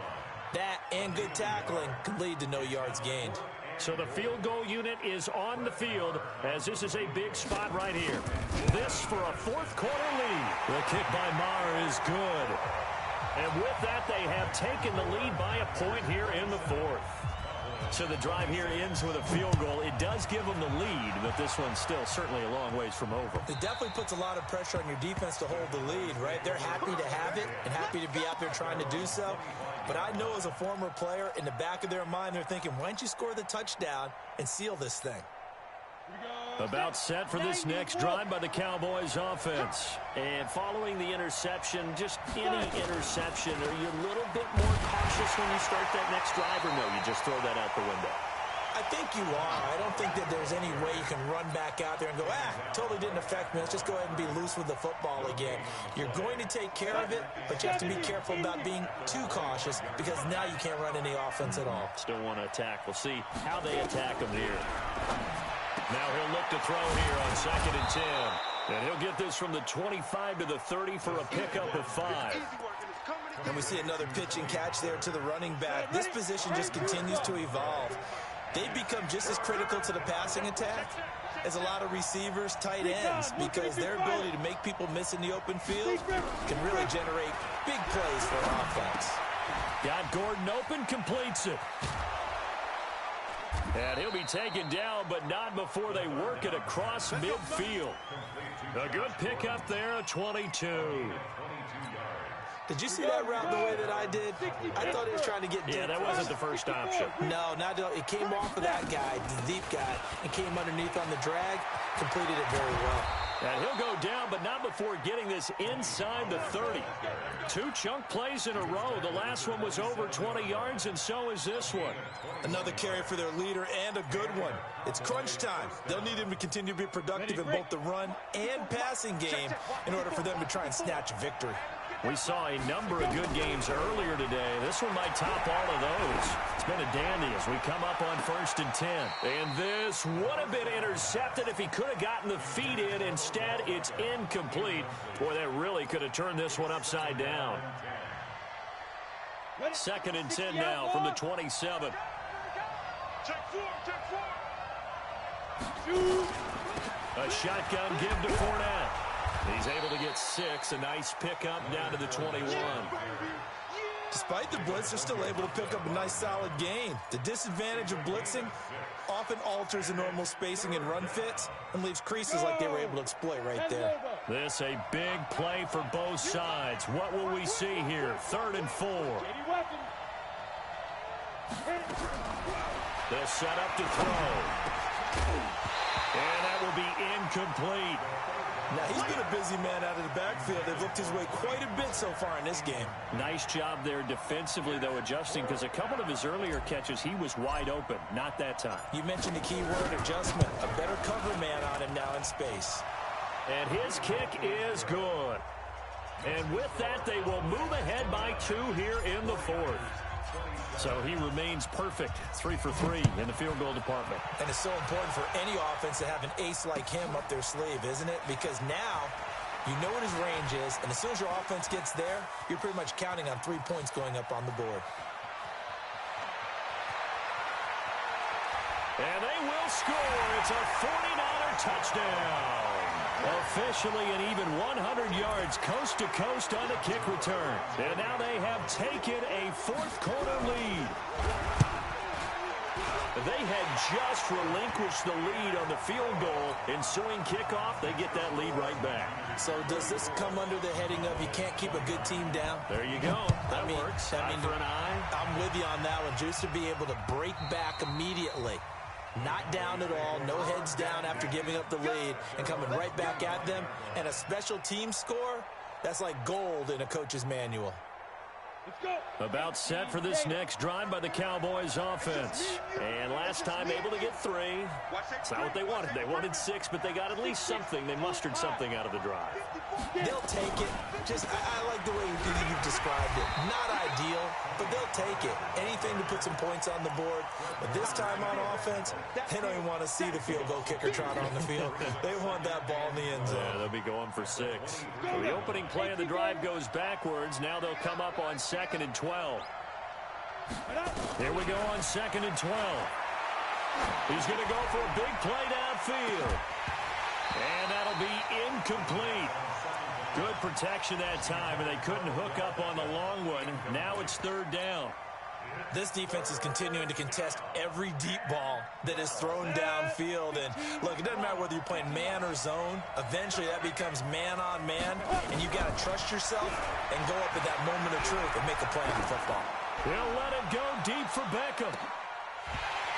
Speaker 3: That and good tackling can lead to no yards gained.
Speaker 1: So the field goal unit is on the field as this is a big spot right here. This for a 4th quarter lead. The kick by Maher is good. And with that, they have taken the lead by a point here in the 4th. So the drive here ends with a field goal. It does give them the lead, but this one's still certainly a long ways from over.
Speaker 3: It definitely puts a lot of pressure on your defense to hold the lead, right? They're happy to have it and happy to be out there trying to do so. But I know as a former player, in the back of their mind, they're thinking, why don't you score the touchdown and seal this thing?
Speaker 1: About set for this next drive by the Cowboys offense. And following the interception, just any interception, are you a little bit more cautious when you start that next drive, or no, you just throw that out the window?
Speaker 3: I think you are. I don't think that there's any way you can run back out there and go, totally didn't affect me. Let's just go ahead and be loose with the football again. You're going to take care of it, but you have to be careful about being too cautious because now you can't run any offense at all.
Speaker 1: Still want to attack. We'll see how they attack them here. Now he'll look to throw here on 2nd and 10. And he'll get this from the 25 to the 30 for a pickup of 5.
Speaker 3: And we see another pitch and catch there to the running back. This position just continues to evolve. They become just as critical to the passing attack as a lot of receivers, tight ends, because their ability to make people miss in the open field can really generate big plays for an offense.
Speaker 1: Got Gordon open, completes it. And he'll be taken down, but not before they work it across midfield. A good pickup there, a 22.
Speaker 3: Did you see that route the way that I did? I thought he was trying to get deep.
Speaker 1: Yeah, that wasn't the first option.
Speaker 3: No, not at all. It came off of that guy, the deep guy, and came underneath on the drag, completed it very well.
Speaker 1: And he'll go down, but not before getting this inside the 30. 2 chunk plays in a row. The last one was over 20 yards, and so is this one.
Speaker 3: Another carry for their leader, and a good one. It's crunch time. They'll need him to continue to be productive in both the run and passing game in order for them to try and snatch a victory.
Speaker 1: We saw a number of good games earlier today. This one might top all of those. It's been a dandy as we come up on 1st and 10. And this would have been intercepted if he could have gotten the feet in. Instead, it's incomplete. Boy, that really could have turned this one upside down. 2nd and 10 now from the 27. A shotgun give to Fournette. He's able to get 6. A nice pickup down to the 21.
Speaker 3: Despite the blitz, they're still able to pick up a nice solid gain. The disadvantage of blitzing often alters the normal spacing and run fits and leaves creases like they were able to exploit right there.
Speaker 1: This a big play for both sides. What will we see here? 3rd and 4. They'll set up to throw. And that will be incomplete.
Speaker 3: Now, he's been a busy man out of the backfield. They've looked his way quite a bit so far in this game.
Speaker 1: Nice job there defensively, though, adjusting, because a couple of his earlier catches, he was wide open. Not that time.
Speaker 3: You mentioned the key word, adjustment. A better cover man on him now in space.
Speaker 1: And his kick is good. And with that, they will move ahead by 2 here in the 4th. So he remains perfect, 3 for 3 in the field goal department.
Speaker 3: And it's so important for any offense to have an ace like him up their sleeve, isn't it? Because now you know what his range is, and as soon as your offense gets there, you're pretty much counting on 3 points going up on the board.
Speaker 1: And they will score. It's a 49er touchdown. Officially an even 100 yards coast to coast on the kick return. And now they have taken a 4th quarter lead. They had just relinquished the lead on the field goal. Ensuing kickoff, they get that lead right back.
Speaker 3: So does this come under the heading of you can't keep a good team down?
Speaker 1: There you go. That works. Eye for an eye.
Speaker 3: I'm with you on that one. Just to be able to break back immediately. Not down at all, no heads down after giving up the lead and coming right back at them. And a special team score, that's like gold in a coach's manual.
Speaker 1: About set for this next drive by the Cowboys offense. And last time able to get 3. It's not what they wanted. They wanted 6, but they got at least something. They mustered something out of the drive.
Speaker 3: They'll take it. I like the way you've described it. Not ideal, but they'll take it. Anything to put some points on the board. But this time on offense, they don't even want to see the field goal kicker trot on the field. They want that ball in the end zone.
Speaker 1: Yeah, they'll be going for 6. So the opening play of the drive goes backwards. Now they'll come up on 2nd and 12. Here we go on 2nd and 12. He's going to go for a big play downfield. And that'll be incomplete. Good protection that time, and they couldn't hook up on the long one. Now it's 3rd down.
Speaker 3: This defense is continuing to contest every deep ball that is thrown downfield. And look, it doesn't matter whether you're playing man or zone. Eventually that becomes man on man, and you got to trust yourself and go up at that moment of truth and make a play on football.
Speaker 1: He'll let it go deep for Beckham.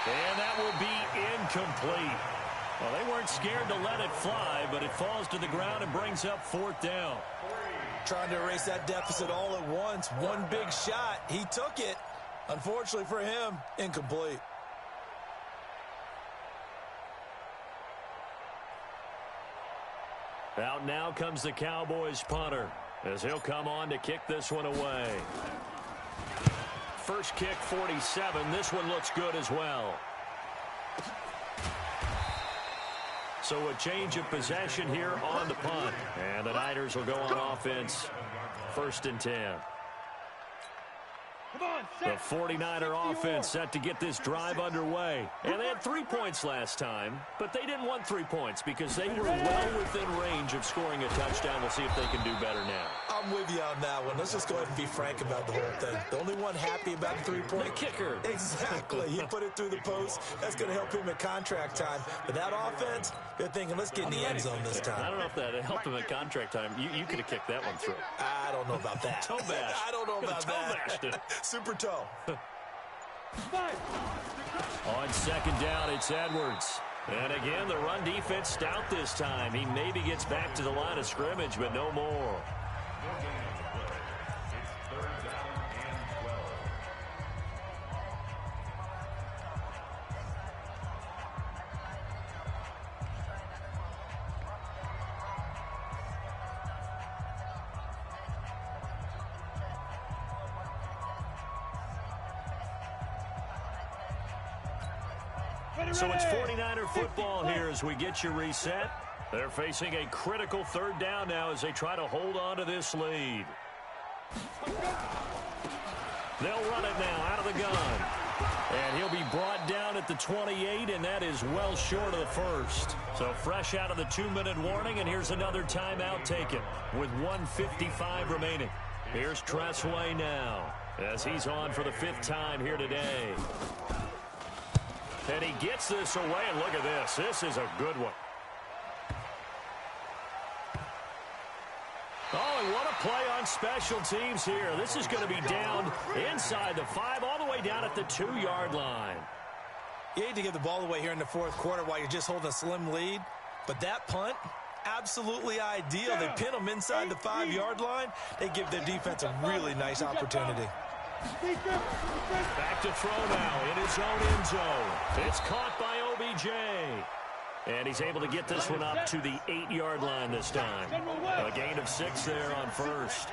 Speaker 1: And that will be incomplete. Well, they weren't scared to let it fly, but it falls to the ground and brings up 4th down.
Speaker 3: Trying to erase that deficit all at once. One big shot. He took it. Unfortunately for him, incomplete.
Speaker 1: Out now comes the Cowboys punter as he'll come on to kick this one away. First kick, 47. This one looks good as well. So a change of possession here on the punt. And the Niners will go on offense. 1st and 10. The 49er offense set to get this drive underway. And they had 3 points last time, but they didn't want 3 points because they were well within range of scoring a touchdown. We'll see if they can do better now.
Speaker 3: I'm with you on that one. Let's just go ahead and be frank about the whole thing. The only one happy about the 3-point.
Speaker 1: The kicker.
Speaker 3: Exactly. He put it through the post. That's going to help him at contract time. But that offense, they're thinking, let's get in the end zone this time.
Speaker 1: I don't know if that helped him at contract time. You could have kicked that one through.
Speaker 3: I don't know about that.
Speaker 1: Toe bash.
Speaker 3: I don't know about that.
Speaker 1: Toe bashed it.
Speaker 3: Super toe.
Speaker 1: On 2nd down, it's Edwards. And again, the run defense stout this time. He maybe gets back to the line of scrimmage, but no more. So it's 49er football here as we get you reset. They're facing a critical 3rd down now as they try to hold on to this lead. They'll run it now out of the gun. And he'll be brought down at the 28, and that is well short of the first. So fresh out of the 2-minute warning, and here's another timeout taken with 1:55 remaining. Here's Tressway now as he's on for the 5th time here today. And he gets this away, and look at this. This is a good one. Oh, and what a play on special teams here. This is going to be down inside the 5, all the way down at the 2-yard line.
Speaker 3: You hate to give the ball away here in the 4th quarter while you're just holding a slim lead, but that punt, absolutely ideal. They pin them inside the 5-yard line. They give their defense a really nice opportunity.
Speaker 1: Back to throw now in his own end zone. It's caught by OBJ. And he's able to get this one up to the 8-yard line this time. A gain of 6 there on first.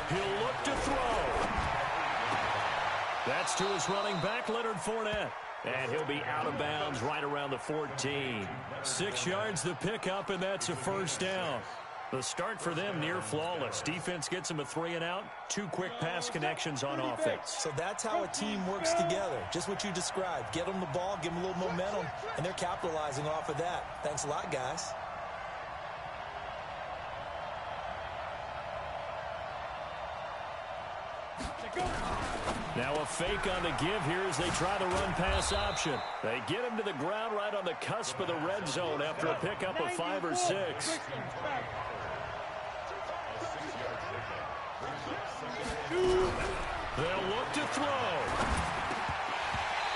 Speaker 1: He'll look to throw. That's to his running back, Leonard Fournette. And he'll be out of bounds right around the 14. 6 yards the pickup, and that's a first down. The start for them near flawless. Defense gets them a 3-and-out. 2 quick pass connections on offense.
Speaker 3: So that's how a team works together. Just what you described. Get them the ball, give them a little momentum, and they're capitalizing off of that. Thanks a lot, guys.
Speaker 1: Now a fake on the give here as they try the run-pass option. They get him to the ground right on the cusp of the red zone after a pickup of 5 or 6. They'll look to throw.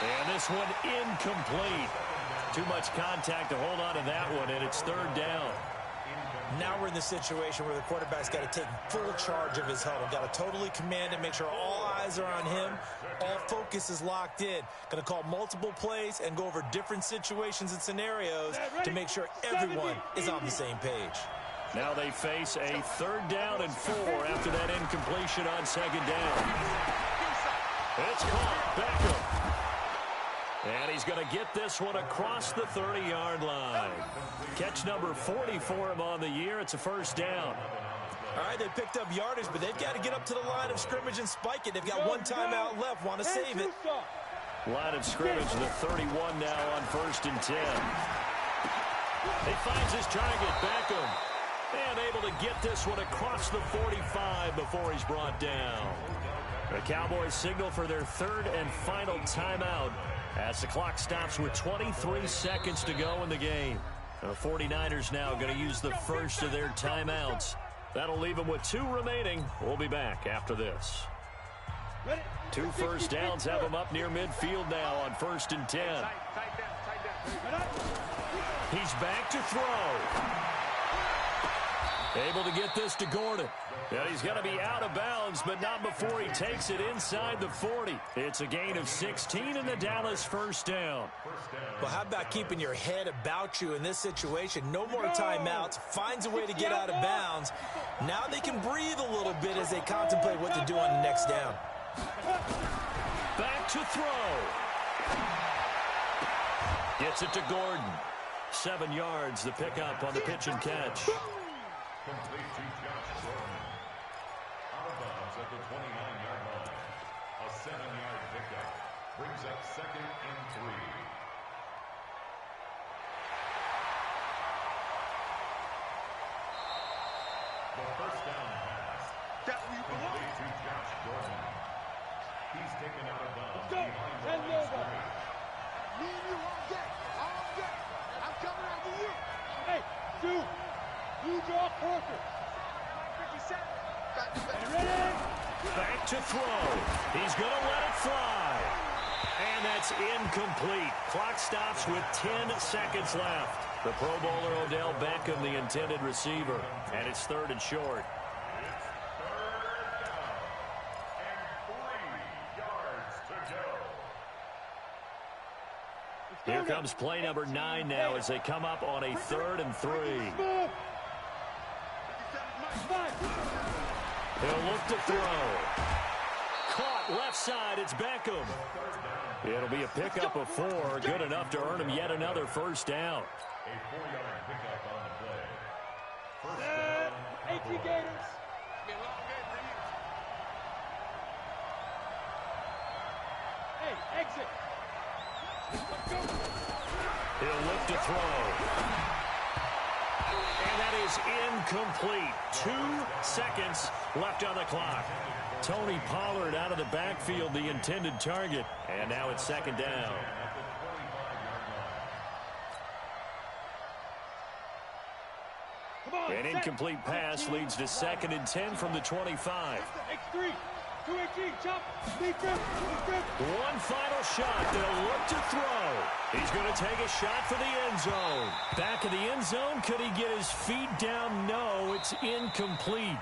Speaker 1: And this one incomplete. Too much contact to hold on to that one, and it's 3rd down.
Speaker 3: Now we're in the situation where the quarterback's got to take full charge of his huddle. Got to totally command it, make sure all eyes are on him. All focus is locked in. Going to call multiple plays and go over different situations and scenarios to make sure everyone is on the same page.
Speaker 1: Now they face a 3rd down and 4 after that incompletion on 2nd down. It's caught. Beckham. And he's going to get this one across the 30-yard line. Catch number 40 for him on the year. It's a first down.
Speaker 3: All right, they picked up yardage, but they've got to get up to the line of scrimmage and spike it. They've got 1 timeout left. Want to save it.
Speaker 1: Line of scrimmage, the 31 now on 1st and 10. He finds his target, Beckham. And able to get this one across the 45 before he's brought down. The Cowboys signal for their 3rd and final timeout as the clock stops with 23 seconds to go in the game. The 49ers now going to use the first of their timeouts. That'll leave them with 2 remaining. We'll be back after this. 2 first downs have them up near midfield now on 1st and 10. He's back to throw. Able to get this to Gordon. And he's going to be out of bounds, but not before he takes it inside the 40. It's a gain of 16 in the Dallas first down.
Speaker 3: Well, how about keeping your head about you in this situation? No more timeouts. Finds a way to get out of bounds. Now they can breathe a little bit as they contemplate what to do on the next down.
Speaker 1: Back to throw. Gets it to Gordon. 7 yards, the pickup on the pitch and catch.
Speaker 4: Complete to Josh Gordon. Out of bounds at the 29-yard line. A 7-yard pickup brings up 2nd and 3. The first down pass. Complete to Josh Gordon. He's taken out of bounds behind the line of scrimmage.
Speaker 5: Me and you all day. All day. I'm coming after you.
Speaker 2: Hey, dude. You draw Porter.
Speaker 5: 57.
Speaker 1: Back to throw. He's going to let it fly. And that's incomplete. Clock stops with 10 seconds left. The Pro Bowler Odell Beckham, the intended receiver. And it's 3rd and short.
Speaker 4: It's 3rd down. And 3 yards to go.
Speaker 1: Here comes play number 9 now as they come up on a 3rd and 3. He'll look to throw. Caught left side. It's Beckham. It'll be a pickup of 4. Good enough to earn him yet another first down.
Speaker 4: A 4-yard pickup on the play. First down.
Speaker 2: AT Gators. Exit.
Speaker 1: He'll look to throw. And that is incomplete. 2 seconds left on the clock. Tony Pollard out of the backfield, the intended target. And now it's second down. An incomplete pass leads to 2nd and 10 from the 25.
Speaker 2: X3. 218. Chop. Defense.
Speaker 1: One final shot. They'll look to throw. He's going to take a shot for the end zone. Back of the end zone. Could he get his feet down? No, it's incomplete.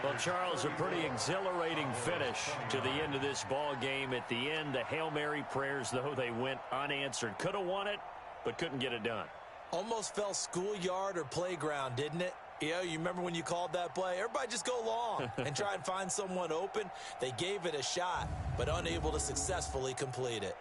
Speaker 1: Well, Charles, a pretty exhilarating finish to the end of this ball game. At the end, the Hail Mary prayers, though, they went unanswered. Could have won it, but couldn't get it done.
Speaker 3: Almost felt schoolyard or playground, didn't it? You remember when you called that play? Everybody just go long and try and find someone open. They gave it a shot, but unable to successfully complete it.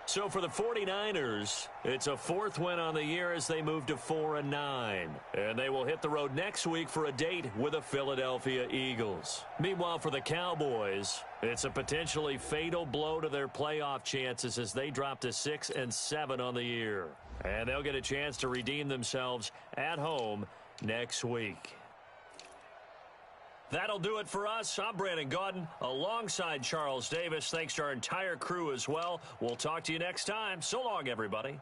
Speaker 1: So for the 49ers, it's a 4th win on the year as they move to 4-9. And they will hit the road next week for a date with the Philadelphia Eagles. Meanwhile, for the Cowboys, it's a potentially fatal blow to their playoff chances as they drop to 6-7 on the year. And they'll get a chance to redeem themselves at home next week. That'll do it for us. I'm Brandon Gaudin alongside Charles Davis. Thanks to our entire crew as well. We'll talk to you next time. So long, everybody.